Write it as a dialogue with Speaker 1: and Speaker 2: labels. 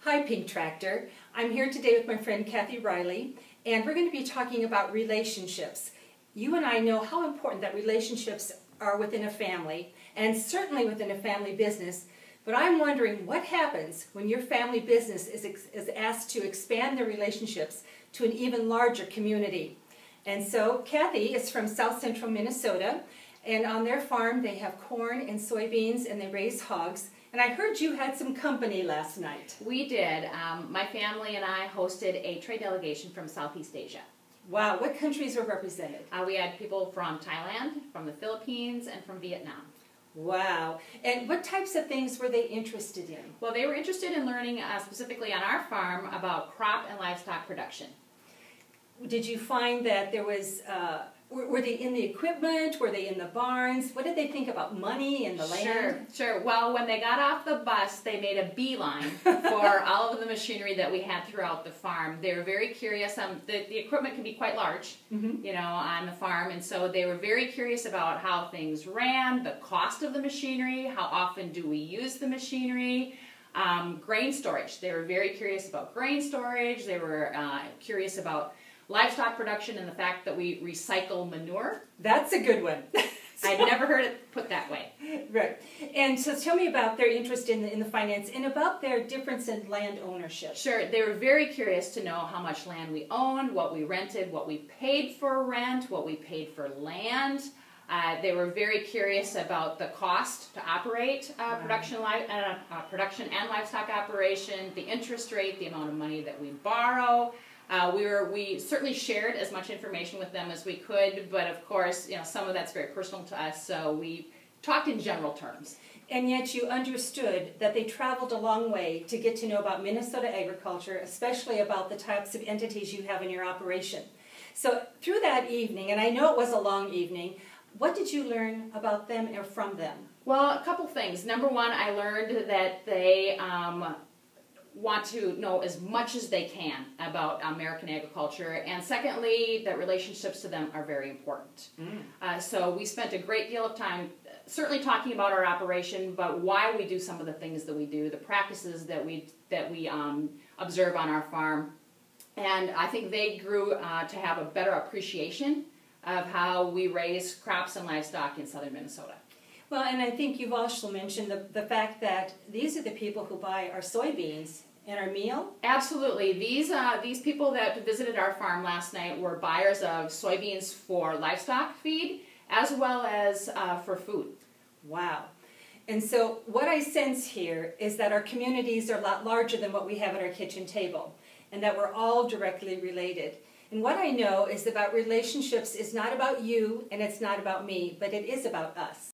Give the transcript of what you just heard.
Speaker 1: Hi, Pink Tractor. I'm here today with my friend Kathy Riley, and we're going to be talking about relationships. You and I know how important that relationships are within a family, and certainly within a family business, but I'm wondering what happens when your family business is asked to expand their relationships to an even larger community. And so Kathy is from South Central Minnesota, and on their farm they have corn and soybeans and they raise hogs. And I heard you had some company last night.
Speaker 2: We did. My family and I hosted a trade delegation from Southeast Asia.
Speaker 1: Wow, what countries were represented?
Speaker 2: We had people from Thailand, from the Philippines, and from Vietnam.
Speaker 1: Wow. And what types of things were they interested in?
Speaker 2: Well, they were interested in learning specifically on our farm about crop and livestock production.
Speaker 1: Did you find that there was, were they in the equipment? Were they in the barns? What did they think about money and the land?
Speaker 2: Sure. Well, when they got off the bus, they made a beeline for all of the machinery that we had throughout the farm. They were very curious. The equipment can be quite large, on the farm, and so they were very curious about how things ran, the cost of the machinery, how often do we use the machinery. Grain storage. They were very curious about grain storage. They were curious about livestock production and the fact that we recycle manure.
Speaker 1: That's a good one.
Speaker 2: I'd never heard it put that way.
Speaker 1: Right. And so tell me about their interest in the finance and about their difference in land ownership.
Speaker 2: Sure. They were very curious to know how much land we owned, what we rented, what we paid for rent, what we paid for land. They were very curious about the cost to operate production and livestock operation, the interest rate, the amount of money that we borrow. We certainly shared as much information with them as we could, but of course, some of that's very personal to us, so we talked in general terms.
Speaker 1: And yet you understood that they traveled a long way to get to know about Minnesota agriculture, especially about the types of entities you have in your operation. So through that evening, and I know it was a long evening, what did you learn about them or from them?
Speaker 2: Well, a couple things. Number one, I learned that they want to know as much as they can about American agriculture, and secondly, that relationships to them are very important. So we spent a great deal of time certainly talking about our operation, but why we do some of the things that we do, the practices that we observe on our farm, and I think they grew to have a better appreciation of how we raise crops and livestock in southern Minnesota.
Speaker 1: Well, and I think you've also mentioned the fact that these are the people who buy our soybeans and our meal?
Speaker 2: Absolutely. These people that visited our farm last night were buyers of soybeans for livestock feed as well as for food.
Speaker 1: Wow. And so what I sense here is that our communities are a lot larger than what we have at our kitchen table, and that we're all directly related. And what I know is about relationships is not about you and it's not about me, but it is about us.